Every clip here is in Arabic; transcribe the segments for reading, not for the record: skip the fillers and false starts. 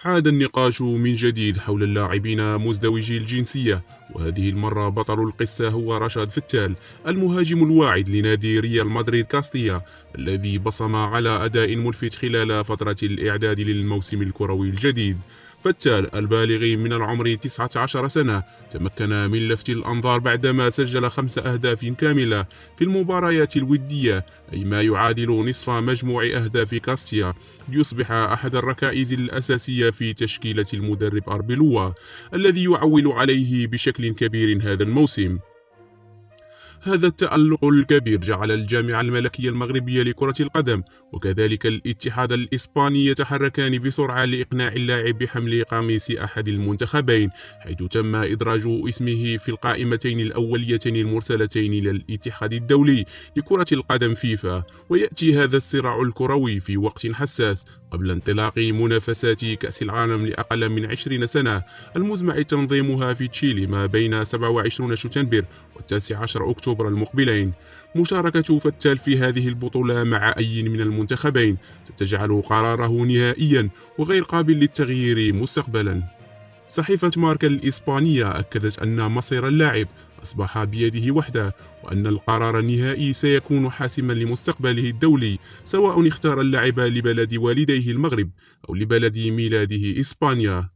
عاد النقاش من جديد حول اللاعبين مزدوجي الجنسية، وهذه المرة بطل القصة هو رشاد فتال، المهاجم الواعد لنادي ريال مدريد كاستيا، الذي بصم على أداء ملفت خلال فترة الإعداد للموسم الكروي الجديد. فتال البالغ من العمر 19 سنة تمكن من لفت الأنظار بعدما سجل 5 أهداف كاملة في المباريات الودية، أي ما يعادل نصف مجموع أهداف كاستيا، ليصبح أحد الركائز الأساسية في تشكيلة المدرب أربيلوا الذي يعول عليه بشكل كبير هذا الموسم. هذا التألق الكبير جعل الجامعة الملكية المغربية لكرة القدم وكذلك الاتحاد الإسباني يتحركان بسرعة لإقناع اللاعب بحمل قميص أحد المنتخبين، حيث تم إدراج اسمه في القائمتين الأوليتين المرسلتين إلى الاتحاد الدولي لكرة القدم فيفا. ويأتي هذا الصراع الكروي في وقت حساس قبل انطلاق منافسات كأس العالم لأقل من 20 سنة المزمع تنظيمها في تشيلي ما بين 27 شتنبر و19 أكتوبر المقبلين. مشاركة فتال في هذه البطولة مع أي من المنتخبين ستجعل قراره نهائيا وغير قابل للتغيير مستقبلا. صحيفة ماركا الإسبانية أكدت أن مصير اللاعب أصبح بيده وحده، وأن القرار النهائي سيكون حاسما لمستقبله الدولي، سواء اختار اللعب لبلد والديه المغرب أو لبلد ميلاده إسبانيا.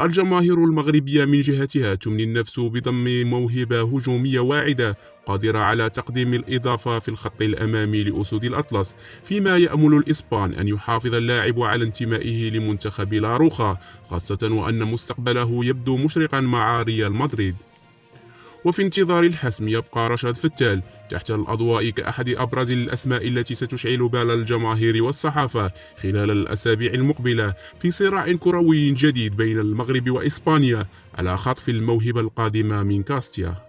الجماهير المغربية من جهتها تمني النفس بضم موهبة هجومية واعدة قادرة على تقديم الإضافة في الخط الأمامي لأسود الأطلس، فيما يأمل الإسبان أن يحافظ اللاعب على انتمائه لمنتخب لاروخا، خاصة وأن مستقبله يبدو مشرقا مع ريال مدريد. وفي انتظار الحسم يبقى رشاد فتال تحت الأضواء كأحد أبرز الأسماء التي ستشعل بال الجماهير والصحافة خلال الأسابيع المقبلة في صراع كروي جديد بين المغرب وإسبانيا على خطف الموهبة القادمة من كاستيا.